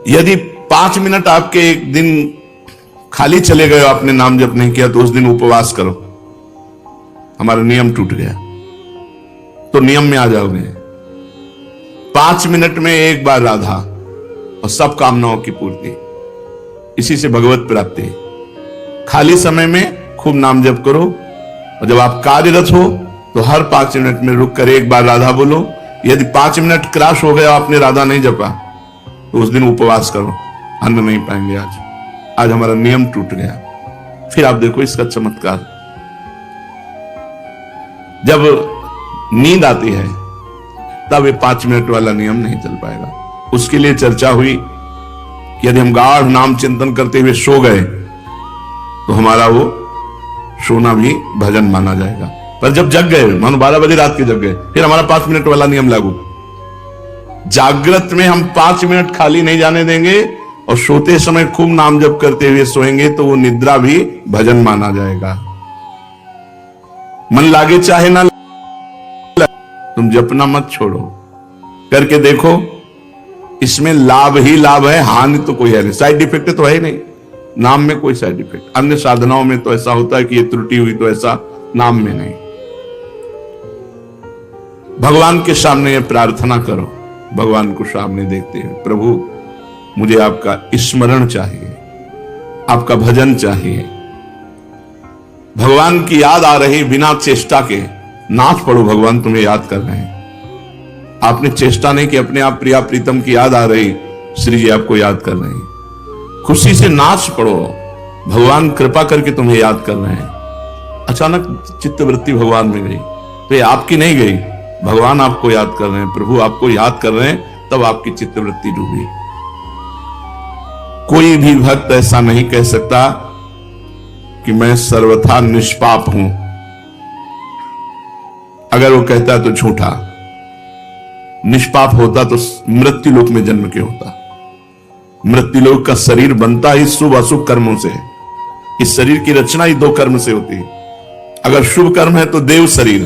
यदि 5 मिनट आपके एक दिन खाली चले गए, आपने नाम जप नहीं किया, तो उस दिन उपवास करो। हमारा नियम टूट गया, तो नियम में आ जाओगे। 5 मिनट में एक बार राधा और सब कामनाओं की पूर्ति, इसी से भगवत प्राप्ति। खाली समय में खूब नाम जप करो, और जब आप कार्यरत हो तो हर 5 मिनट में रुक कर एक बार राधा बोलो। यदि 5 मिनट क्रॉस हो गया, आपने राधा नहीं जपा, तो उस दिन उपवास करो, अन्न नहीं पाएंगे। आज हमारा नियम टूट गया। फिर आप देखो इसका चमत्कार। जब नींद आती है तब ये 5 मिनट वाला नियम नहीं चल पाएगा। उसके लिए चर्चा हुई कि यदि हम गाढ़ नाम चिंतन करते हुए सो गए तो हमारा वो सोना भी भजन माना जाएगा। पर जब जग गए, मानो 12 बजे रात के जग गए, फिर हमारा 5 मिनट वाला नियम लागू। जागृत में हम 5 मिनट खाली नहीं जाने देंगे, और सोते समय खूब नाम जप करते हुए सोएंगे तो वो निद्रा भी भजन माना जाएगा। मन लागे चाहे ना, तुम जपना मत छोड़ो, करके देखो। इसमें लाभ ही लाभ है, हानि तो कोई है नहीं, साइड इफेक्ट तो है ही नहीं। नाम में कोई साइड इफेक्ट, अन्य साधनाओं में तो ऐसा होता है कि ये त्रुटि हुई, तो ऐसा नाम में नहीं। भगवान के सामने ये प्रार्थना करो, भगवान को सामने देखते हुए, प्रभु मुझे आपका स्मरण चाहिए, आपका भजन चाहिए। भगवान की याद आ रही बिना चेष्टा के, नाच पड़ो, भगवान तुम्हें याद कर रहे हैं। आपने चेष्टा नहीं कि अपने आप प्रिया प्रीतम की याद आ रही, श्री जी आपको याद कर रहे हैं। खुशी से नाच पड़ो, भगवान कृपा करके तुम्हें याद कर रहे हैं। अचानक चित्तवृत्ति भगवान में गई, तो ये आपकी नहीं गई, भगवान आपको याद कर रहे हैं, प्रभु आपको याद कर रहे हैं, तब आपकी चित्तवृत्ति डूबी। कोई भी भक्त ऐसा नहीं कह सकता कि मैं सर्वथा निष्पाप हूं। अगर वो कहता है तो झूठा। निष्पाप होता तो मृत्यु लोक में जन्म के होता। मृत्यु लोक का शरीर बनता ही शुभ अशुभ कर्मों से है। इस शरीर की रचना ही 2 कर्म से होती है। अगर शुभ कर्म है तो देव शरीर,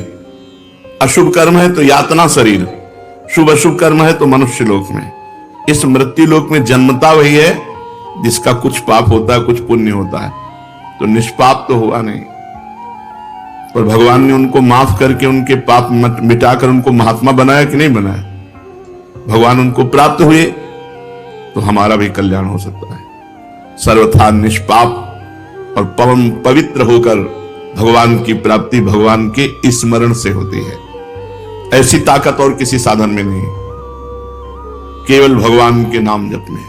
अशुभ कर्म है तो यातना शरीर, शुभ अशुभ कर्म है तो मनुष्य लोक में। इस मृत्यु लोक में जन्मता वही है जिसका कुछ पाप होता है, कुछ पुण्य होता है। तो निष्पाप तो हुआ नहीं, पर भगवान ने उनको माफ करके उनके पाप मिटाकर उनको महात्मा बनाया कि नहीं बनाया? भगवान उनको प्राप्त हुए, तो हमारा भी कल्याण हो सकता है। सर्वथा निष्पाप और पवित्र होकर भगवान की प्राप्ति भगवान के स्मरण से होती है। ऐसी ताकत और किसी साधन में नहीं, केवल भगवान के नाम जप में।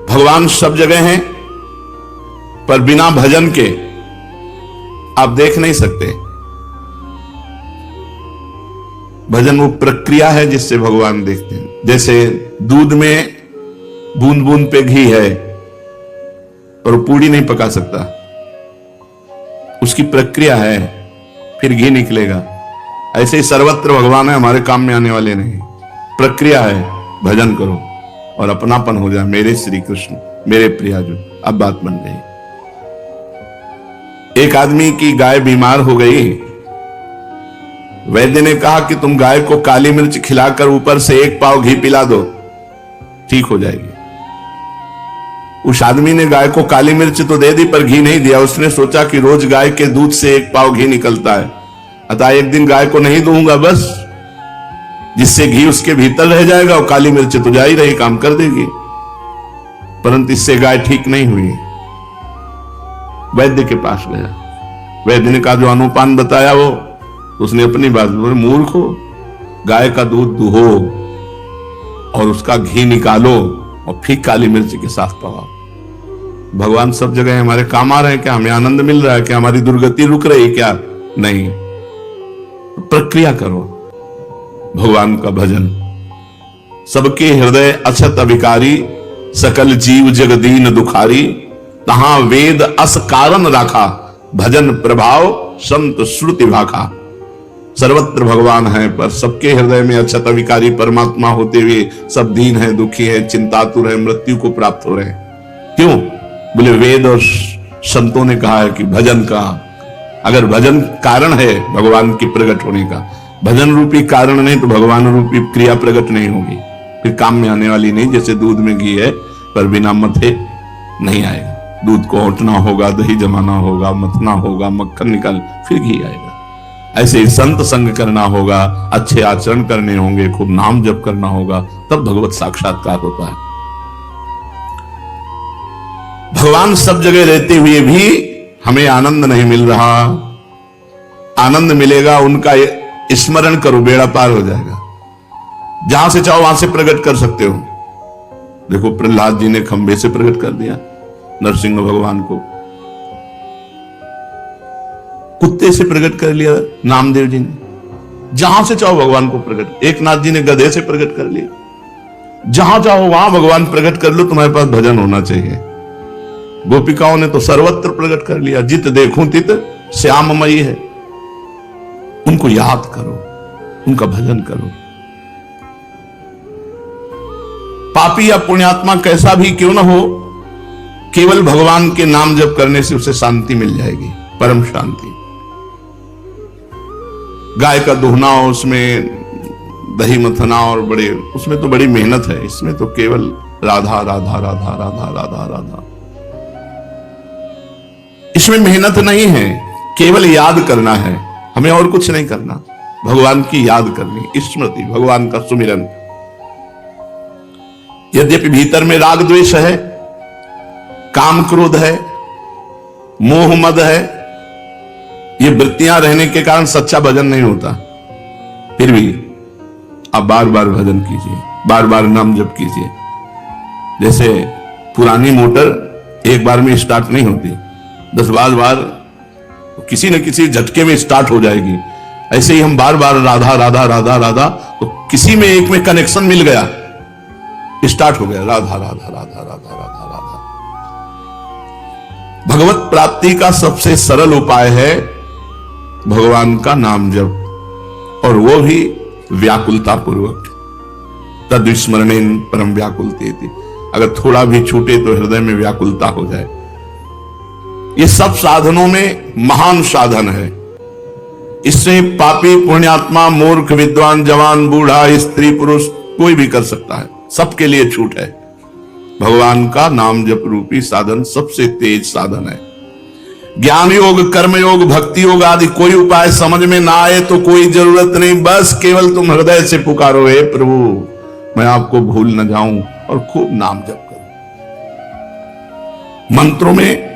भगवान सब जगह हैं, पर बिना भजन के आप देख नहीं सकते। भजन वो प्रक्रिया है जिससे भगवान देखते हैं। जैसे दूध में बूंद बूंद पे घी है, पर वो पूड़ी नहीं पका सकता, उसकी प्रक्रिया है, फिर घी निकलेगा। ऐसे ही सर्वत्र भगवान है, हमारे काम में आने वाले नहीं। प्रक्रिया है, भजन करो और अपनापन हो जाए, मेरे श्री कृष्ण, मेरे प्रियाजू। अब बात बन गई। एक आदमी की गाय बीमार हो गई। वैद्य ने कहा कि तुम गाय को काली मिर्च खिलाकर ऊपर से 1 पाव घी पिला दो, ठीक हो जाएगी। उस आदमी ने गाय को काली मिर्च तो दे दी, पर घी नहीं दिया। उसने सोचा कि रोज गाय के दूध से 1 पाव घी निकलता है, अतः एक दिन गाय को नहीं दूंगा, बस जिससे घी उसके भीतर रह जाएगा और काली मिर्च तो जा ही रही, काम कर देगी। परंतु इससे गाय ठीक नहीं हुई। वैद्य के पास गया। वैद्य ने कहा जो अनुपान बताया वो, उसने अपनी बात बोली, मूर्ख हो, गाय का दूध दुहो और उसका घी निकालो और फिर काली मिर्च के साथ पकाओ। भगवान सब जगह हमारे काम आ रहे हैं क्या? हमें आनंद मिल रहा है क्या? हमारी दुर्गति रुक रही क्या? नहीं। प्रक्रिया करो भगवान का भजन। सबके हृदय अछत अभिकारी, सकल जीव जगदीन दुखारी, तहां वेद अस कारण राखा, भजन प्रभाव संत श्रुति भाखा। सर्वत्र भगवान है, पर सबके हृदय में अछत अभिकारी परमात्मा होते हुए सब दीन है, दुखी है, चिंतातुर है, मृत्यु को प्राप्त हो रहे हैं। क्यों? बोले वेद और संतों ने कहा है कि भजन का, अगर भजन कारण है भगवान की प्रकट होने का, भजन रूपी कारण नहीं तो भगवान रूपी क्रिया प्रकट नहीं होगी। फिर काम में आने वाली नहीं। जैसे दूध में घी है पर बिना मथे नहीं आएगा। दूध को औंटना होगा, दही जमाना होगा, मथना होगा, मक्खन निकाल फिर घी आएगा। ऐसे ही संत संग करना होगा, अच्छे आचरण करने होंगे, खूब नाम जप करना होगा, तब भगवत साक्षात्कार होता है। भगवान सब जगह रहते हुए भी हमें आनंद नहीं मिल रहा। आनंद मिलेगा, उनका स्मरण करो, बेड़ा पार हो जाएगा। जहां से चाहो वहां से प्रकट कर सकते हो। देखो प्रहलाद जी ने खंबे से प्रकट कर दिया नरसिंह भगवान को, कुत्ते से प्रकट कर लिया नामदेव जी ने। जहां से चाहो भगवान को प्रकट। एकनाथ जी ने गधे से प्रकट कर लिया। जहां चाहो वहां भगवान प्रकट कर लो, तुम्हारे पास भजन होना चाहिए। गोपिकाओं ने तो सर्वत्र प्रकट कर लिया। जित देखूं तित श्याममयी है। उनको याद करो, उनका भजन करो। पापी या पुण्यात्मा कैसा भी क्यों ना हो, केवल भगवान के नाम जप करने से उसे शांति मिल जाएगी, परम शांति। गाय का दुहना, उसमें दही मथना और बड़े, उसमें तो बड़ी मेहनत है। इसमें तो केवल राधा राधा राधा राधा राधा राधा। इसमें मेहनत नहीं है, केवल याद करना है। हमें और कुछ नहीं करना, भगवान की याद करनी, स्मृति, भगवान का सुमिरन। यद्यपि भीतर में राग द्वेष है, काम क्रोध है, मोह मद है, ये वृत्तियां रहने के कारण सच्चा भजन नहीं होता। फिर भी आप बार बार भजन कीजिए, बार बार नाम जप कीजिए। जैसे पुरानी मोटर एक बार में स्टार्ट नहीं होती, 10-12 बार किसी न किसी झटके में स्टार्ट हो जाएगी। ऐसे ही हम बार बार राधा राधा राधा राधा, तो किसी में एक में कनेक्शन मिल गया, स्टार्ट हो गया राधा राधा राधा राधा राधा राधा। भगवत प्राप्ति का सबसे सरल उपाय है भगवान का नाम जप, और वो भी व्याकुलता पूर्वक। तद स्मरणेन परम व्याकुलते। अगर थोड़ा भी छूटे तो हृदय में व्याकुलता हो जाए। ये सब साधनों में महान साधन है। इससे पापी पुण्यात्मा, मूर्ख, विद्वान, जवान, बूढ़ा, स्त्री, पुरुष कोई भी कर सकता है। सबके लिए छूट है। भगवान का नाम जप रूपी साधन सबसे तेज साधन है। ज्ञान योग, कर्म योग, भक्ति योग आदि कोई उपाय समझ में ना आए तो कोई जरूरत नहीं। बस केवल तुम हृदय से पुकारो, हे प्रभु मैं आपको भूल न जाऊं, और खूब नाम जप करो। मंत्रों में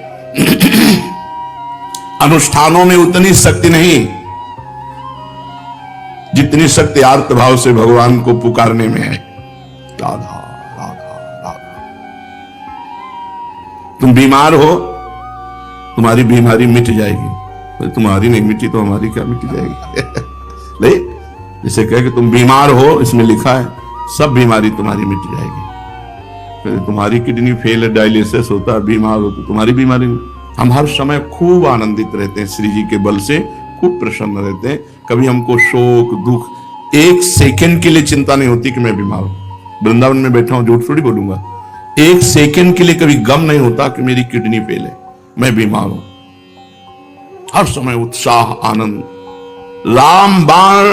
अनुष्ठानों में उतनी शक्ति नहीं जितनी शक्ति आर्त भाव से भगवान को पुकारने में है। राधा राधा राधा। तुम बीमार हो, तुम्हारी बीमारी मिट जाएगी। तुम्हारी नहीं मिटी तो हमारी क्या मिट जाएगी? नहीं, जैसे कहे कि तुम बीमार हो, इसमें लिखा है सब बीमारी तुम्हारी मिट जाएगी। तुम्हारी किडनी फेल है, डायलिसिस होता है, बीमार हो तो तुम्हारी बीमारी। हम हर समय खूब आनंदित रहते हैं, श्री जी के बल से खूब प्रसन्न रहते हैं। कभी हमको शोक दुख, एक सेकंड के लिए चिंता नहीं होती कि मैं बीमार हूं। वृंदावन में बैठा हूं, झूठ थोड़ी बोलूंगा। एक सेकंड के लिए कभी गम नहीं होता कि मेरी किडनी फेल है, मैं बीमार हूं। हर समय उत्साह, आनंद। रामबाण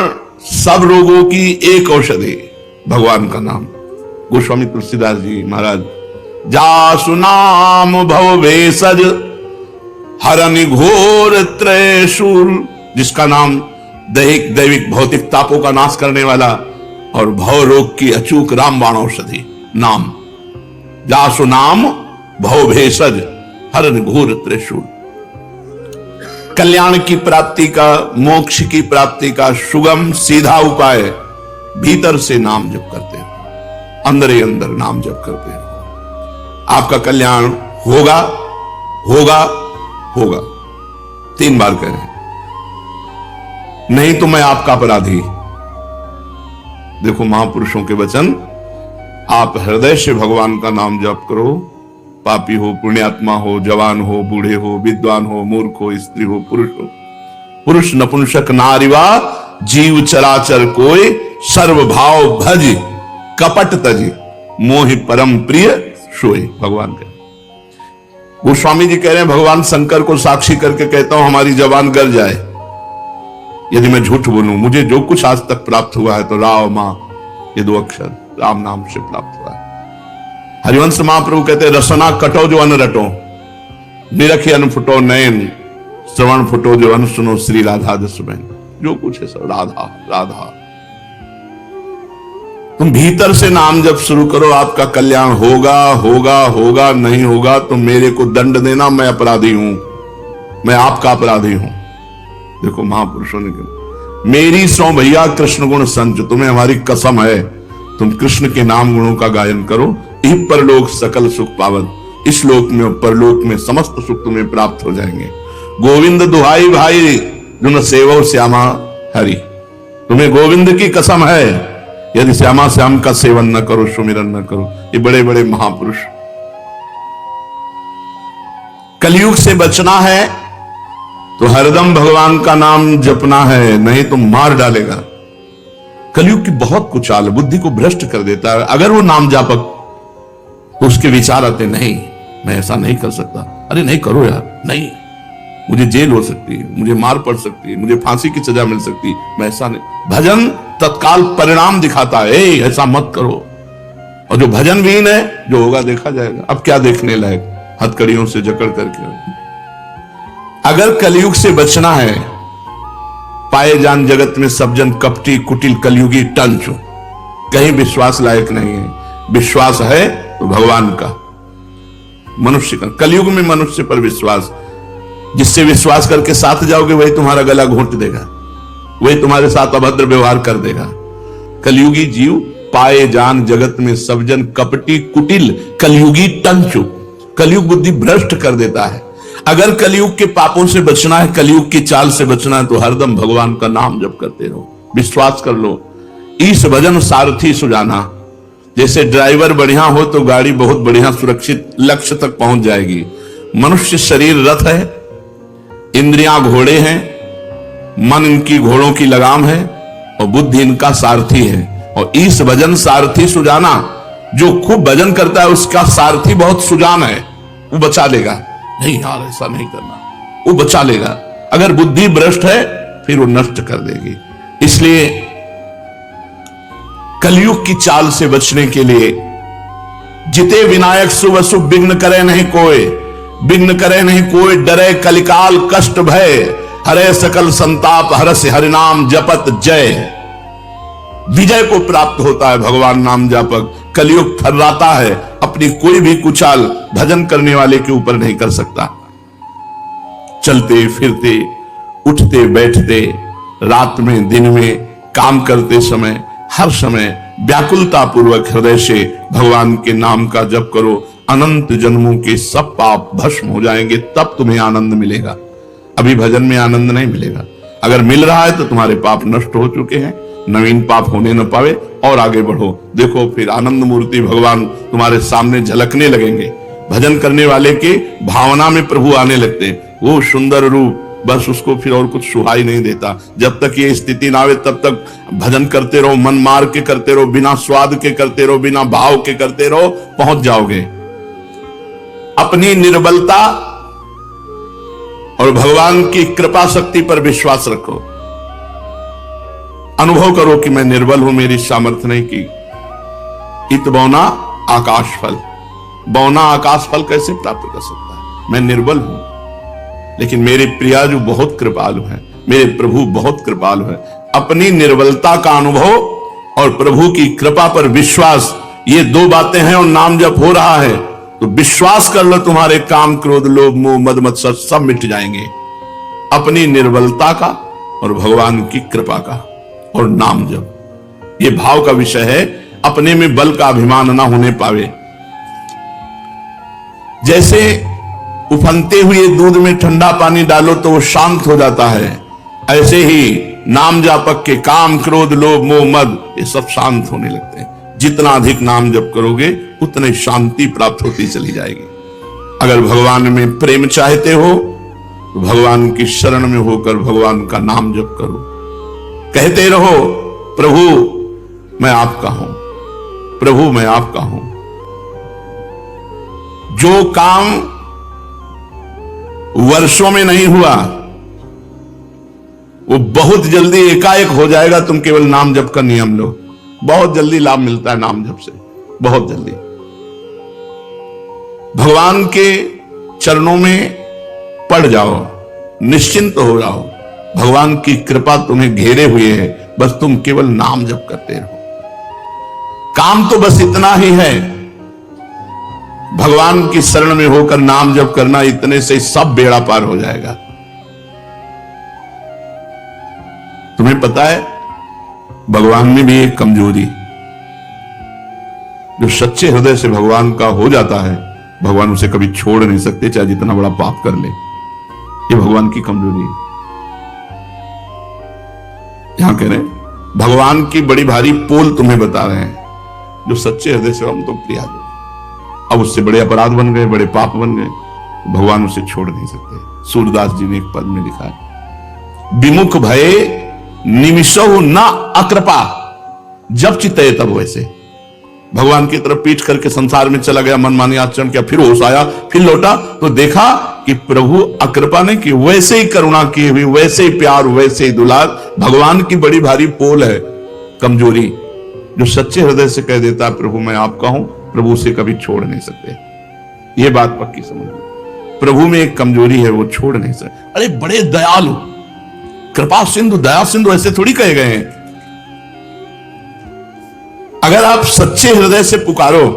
सब रोगों की एक औषधि, भगवान का नाम। गोस्वामी तुलसीदास जी महाराज, जासु नाम भव भेषज हरन घोर त्रयशूल। जिसका नाम दैहिक दैविक भौतिक तापों का नाश करने वाला और भव रोग की अचूक रामबाण औषधि नाम। जासु नाम भव भेषज हरन घोर त्रयशूल। कल्याण की प्राप्ति का, मोक्ष की प्राप्ति का सुगम सीधा उपाय भीतर से नाम जप करते हो, अंदर ही अंदर नाम जप करते हो। आपका कल्याण होगा होगा होगा। 3 बार करें, नहीं तो मैं आपका अपराधी। देखो महापुरुषों के वचन, आप हृदय से भगवान का नाम जप करो। पापी हो, पुण्यात्मा हो, जवान हो, बूढ़े हो, विद्वान हो, मूर्ख हो, स्त्री हो, पुरुष हो, पुरुष नपुंसक नारीवा, जीव चराचर कोई, सर्व भाव भज कपट तज, मोहि परम प्रिय सोई। भगवान के गोस्वामी जी कह रहे हैं, भगवान शंकर को साक्षी करके कहता हूं हमारी जबान गर जाए यदि मैं झूठ बोलूं। मुझे जो कुछ आज तक प्राप्त हुआ है तो राव मां, ये 2 अक्षर राम नाम से प्राप्त हुआ है। हरिवंश महाप्रभु कहते रसना कटो जो अन रटो, निरखी अन फुटो नयन, श्रवण फुटो जो अन सुनो, श्री राधा जस बहन। जो कुछ है सब राधा राधा। तुम भीतर से नाम जब शुरू करो, आपका कल्याण होगा होगा होगा। नहीं होगा तो मेरे को दंड देना, मैं अपराधी हूं, मैं आपका अपराधी हूं। देखो महापुरुषों ने कहा, मेरी सौ भैया कृष्ण गुण संच, तुम्हें हमारी कसम है, तुम कृष्ण के नाम गुणों का गायन करो, इह परलोक सकल सुख पावन। इस लोक में और परलोक में समस्त सुख तुम्हें प्राप्त हो जाएंगे। गोविंद दुहाई भाई जुन सेवो श्यामा हरि, तुम्हें गोविंद की कसम है, यदि श्यामा श्याम का सेवन न करो, सुमिरन न करो। ये बड़े बड़े महापुरुष। कलयुग से बचना है तो हरदम भगवान का नाम जपना है, नहीं तो मार डालेगा। कलयुग की बहुत कुछ चाल बुद्धि को भ्रष्ट कर देता है। अगर वो नाम जापक, तो उसके विचार आते, नहीं मैं ऐसा नहीं कर सकता। अरे नहीं करो यार, नहीं, मुझे जेल हो सकती है, मुझे मार पड़ सकती है, मुझे फांसी की सजा मिल सकती है, मैं ऐसा नहीं। भजन तत्काल परिणाम दिखाता है, ऐसा मत करो। और जो भजन विहीन है, जो होगा देखा जाएगा। अब क्या देखने लायक, हथकड़ियों से जकड़ करके। अगर कलयुग से बचना है, पाए जान जगत में सब जन कपटी कुटिल कलयुगी टंच, कहीं विश्वास लायक नहीं है। विश्वास है तो भगवान का, मनुष्य का। कलयुग में मनुष्य पर विश्वास, जिससे विश्वास करके साथ जाओगे वही तुम्हारा गला घोंट देगा, वही तुम्हारे साथ अभद्र व्यवहार कर देगा। कलयुगी जीव पाए जान जगत में सब जन कपटी कुटिल कलयुगी टंचु, कलयुग बुद्धि भ्रष्ट कर देता है। अगर कलयुग के पापों से बचना है, कलयुग की चाल से बचना है, तो हरदम भगवान का नाम जप करते रहो, विश्वास कर लो। ईश भजन सारथी सुजाना, जैसे ड्राइवर बढ़िया हो तो गाड़ी बहुत बढ़िया सुरक्षित लक्ष्य तक पहुंच जाएगी। मनुष्य शरीर रथ है, इंद्रियां घोड़े हैं, मन इनकी घोड़ों की लगाम है और बुद्धि इनका सारथी है। और ईश भजन सारथी सुजाना, जो खूब भजन करता है उसका सारथी बहुत सुजान है, वो बचा लेगा। नहीं यार ऐसा नहीं करना, वो बचा लेगा। अगर बुद्धि भ्रष्ट है फिर वो नष्ट कर देगी। इसलिए कलयुग की चाल से बचने के लिए, जिते विनायक शुभ अशुभ विघ्न करे नहीं कोई, विघ्न करे नहीं कोई, डरे कलिकाल कष्ट भय, हरे सकल संताप हरस हरिनाम जपत जय। विजय को प्राप्त होता है भगवान नाम जापक। कलयुग थर्राता है, अपनी कोई भी कुचाल भजन करने वाले के ऊपर नहीं कर सकता। चलते फिरते, उठते बैठते, रात में दिन में, काम करते समय, हर समय व्याकुलता पूर्वक हृदय से भगवान के नाम का जप करो। अनंत जन्मों के सब पाप भस्म हो जाएंगे, तब तुम्हें आनंद मिलेगा। अभी भजन में आनंद नहीं मिलेगा। अगर मिल रहा है तो तुम्हारे पाप नष्ट हो चुके हैं, नवीन पाप होने न पावे और आगे बढ़ो। देखो फिर आनंद मूर्ति भगवान तुम्हारे सामने झलकने लगेंगे। भजन करने वाले के भावना में प्रभु आने लगते हैं। वो सुंदर रूप, बस उसको फिर और कुछ सुहाई नहीं देता। जब तक ये स्थिति ना आवे तब तक भजन करते रहो, मन मार के करते रहो, बिना स्वाद के करते रहो, बिना भाव के करते रहो, पहुंच जाओगे। अपनी निर्बलता और भगवान की कृपा शक्ति पर विश्वास रखो। अनुभव करो कि मैं निर्बल हूं, मेरी सामर्थ्य नहीं की। इत बौना आकाश फल, बौना आकाश फल कैसे प्राप्त कर सकता है? मैं निर्बल हूं, लेकिन मेरे प्रिया जो बहुत कृपालु है, मेरे प्रभु बहुत कृपालु है। अपनी निर्बलता का अनुभव और प्रभु की कृपा पर विश्वास, ये दो बातें हैं और नाम जप हो रहा है तो विश्वास कर लो, तुम्हारे काम क्रोध लोभ मोह मद मत्सर सब मिट जाएंगे। अपनी निर्बलता का और भगवान की कृपा का और नाम जप, ये भाव का विषय है। अपने में बल का अभिमान ना होने पावे। जैसे उफनते हुए दूध में ठंडा पानी डालो तो वो शांत हो जाता है, ऐसे ही नाम जापक के काम क्रोध लोभ मोह मद ये सब शांत होने लगते हैं। जितना अधिक नाम जप करोगे उतनी शांति प्राप्त होती चली जाएगी। अगर भगवान में प्रेम चाहते हो तो भगवान की शरण में होकर भगवान का नाम जप करो। कहते रहो, प्रभु मैं आपका हूं, प्रभु मैं आपका हूं। जो काम वर्षों में नहीं हुआ वो बहुत जल्दी एकाएक हो जाएगा। तुम केवल नाम जप का नियम लो। बहुत जल्दी लाभ मिलता है नाम जप से, बहुत जल्दी। भगवान के चरणों में पड़ जाओ, निश्चिंत हो जाओ, भगवान की कृपा तुम्हें घेरे हुए है, बस तुम केवल नाम जप करते रहो। काम तो बस इतना ही है, भगवान की शरण में होकर नाम जप करना, इतने से सब बेड़ा पार हो जाएगा। तुम्हें पता है भगवान में भी एक कमजोरी, जो सच्चे हृदय से भगवान का हो जाता है, भगवान उसे कभी छोड़ नहीं सकते, चाहे जितना बड़ा पाप कर ले। ये भगवान की कमजोरी है। यहां कह रहे हैं भगवान की बड़ी भारी पोल तुम्हें बता रहे हैं, जो सच्चे हृदय से हम तो प्रिया दो। अब उससे बड़े अपराध बन गए, बड़े पाप बन गए, भगवान उसे छोड़ नहीं सकते। सूरदास जी ने एक पद में लिखा है, विमुख भये निमिषो न अकृपा, जब चित्ते तब वैसे। भगवान की तरफ पीठ करके संसार में चला गया, मनमानी आचरण किया, फिर होश आया, फिर लौटा तो देखा कि प्रभु अकृपा ने की, वैसे ही करुणा की हुई, वैसे ही प्यार, वैसे ही दुलार। भगवान की बड़ी भारी पोल है कमजोरी, जो सच्चे हृदय से कह देता है प्रभु मैं आपका हूं, प्रभु उसे कभी छोड़ नहीं सकते। ये बात पक्की समझ लो। प्रभु में एक कमजोरी है, वो छोड़ नहीं सकते। अरे बड़े दयालु, कृपा सिंधु, दया सिंधु, ऐसे थोड़ी कहे गए हैं। अगर आप सच्चे हृदय से पुकारो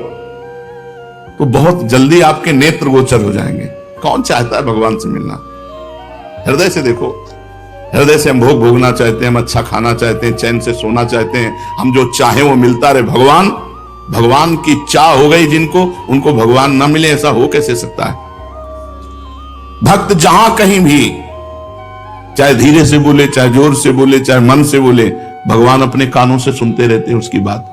तो बहुत जल्दी आपके नेत्र गोचर हो जाएंगे। कौन चाहता है भगवान से मिलना? हृदय से देखो, हृदय से हम भोग भोगना चाहते हैं, हम अच्छा खाना चाहते हैं, चैन से सोना चाहते हैं, हम जो चाहें वो मिलता रहे। भगवान की चाह हो गई जिनको, उनको भगवान ना मिले, ऐसा हो कैसे सकता है? भक्त जहां कहीं भी, चाहे धीरे से बोले, चाहे जोर से बोले, चाहे मन से बोले, भगवान अपने कानों से सुनते रहते हैं उसकी बात।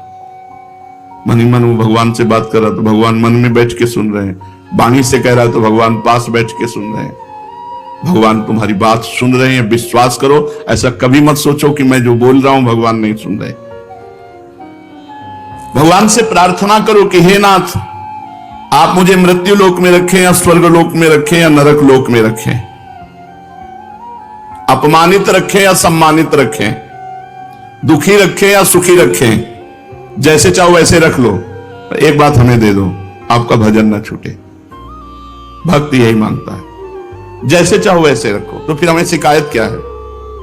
मन ही मन वो भगवान से बात कर रहा तो भगवान मन में बैठ के सुन रहे हैं, वाणी से कह रहा है तो भगवान पास बैठ के सुन रहे हैं। भगवान तुम्हारी बात सुन रहे हैं, विश्वास करो। ऐसा कभी मत सोचो कि मैं जो बोल रहा हूं भगवान नहीं सुन रहे। भगवान से प्रार्थना करो कि हे नाथ, आप मुझे मृत्यु लोक में रखें या स्वर्ग लोक में रखें या नरक लोक में रखें, अपमानित रखें या सम्मानित रखें, दुखी रखें या सुखी रखें, जैसे चाहो वैसे रख लो, एक बात हमें दे दो, आपका भजन न छूटे। भक्त यही मांगता है, जैसे चाहो वैसे रखो। तो फिर हमें शिकायत क्या है?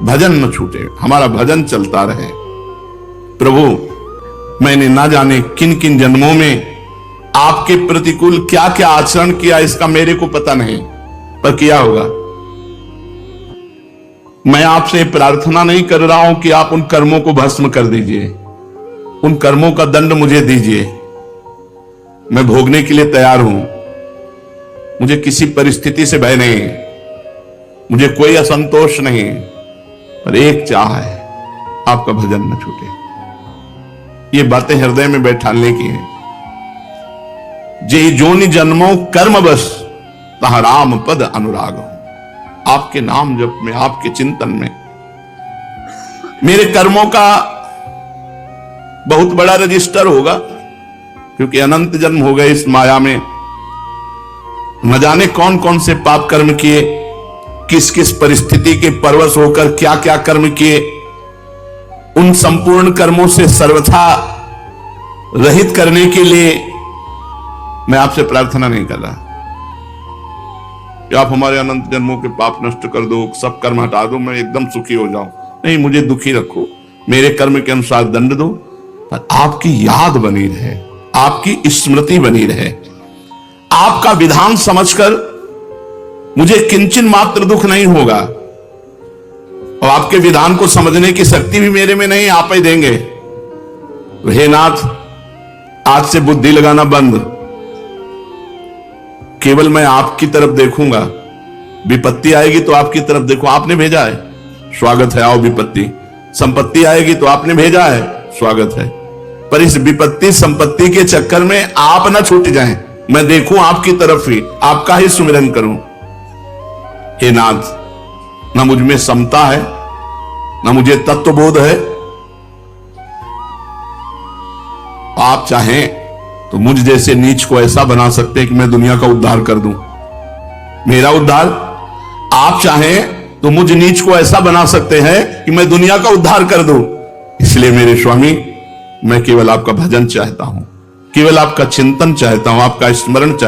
भजन न छूटे, हमारा भजन चलता रहे। प्रभु मैंने ना जाने किन किन जन्मों में आपके प्रतिकूल क्या क्या आचरण किया, इसका मेरे को पता नहीं, पर किया होगा। मैं आपसे प्रार्थना नहीं कर रहा हूं कि आप उन कर्मों को भस्म कर दीजिए, उन कर्मों का दंड मुझे दीजिए, मैं भोगने के लिए तैयार हूं। मुझे किसी परिस्थिति से भय नहीं, मुझे कोई असंतोष नहीं, पर एक चाह है, आपका भजन न छूटे। ये बातें हृदय में बैठाने की हैं। जे जोनि जन्मों कर्म बस, तहां राम पद अनुराग हो। आपके नाम जप में, आपके चिंतन में मेरे कर्मों का बहुत बड़ा रजिस्टर होगा, क्योंकि अनंत जन्म हो गए इस माया में। न जाने कौन कौन से पाप कर्म किए, किस किस परिस्थिति के परवश होकर क्या क्या कर्म किए। उन संपूर्ण कर्मों से सर्वथा रहित करने के लिए मैं आपसे प्रार्थना नहीं कर रहा कि आप हमारे अनंत जन्मों के पाप नष्ट कर दो, सब कर्म हटा दो, मैं एकदम सुखी हो जाऊं। नहीं, मुझे दुखी रखो, मेरे कर्म के अनुसार दंड दो, पर आपकी याद बनी रहे, आपकी स्मृति बनी रहे। आपका विधान समझकर मुझे किंचन मात्र दुख नहीं होगा, और आपके विधान को समझने की शक्ति भी मेरे में नहीं, आप ही देंगे। तो हे नाथ, आज से बुद्धि लगाना बंद, केवल मैं आपकी तरफ देखूंगा। विपत्ति आएगी तो आपकी तरफ देखो, आपने भेजा है, स्वागत है, आओ विपत्ति। संपत्ति आएगी तो आपने भेजा है, स्वागत है। पर इस विपत्ति संपत्ति के चक्कर में आप ना छूट जाएं, मैं देखूं आपकी तरफ ही, आपका ही सुमिरन करूं। हे नाथ, ना मुझ में समता है, ना मुझे तत्वबोध है। आप चाहें तो मुझ जैसे नीच को ऐसा बना सकते हैं कि मैं दुनिया का उद्धार कर दूं, मेरा उद्धार। आप चाहें तो मुझ नीच को ऐसा बना सकते हैं कि मैं दुनिया का उद्धार कर दूं। इसलिए मेरे स्वामी, मैं केवल आपका भजन चाहता हूं, केवल आपका चिंतन चाहता हूं, आपका स्मरण चाहता हूं।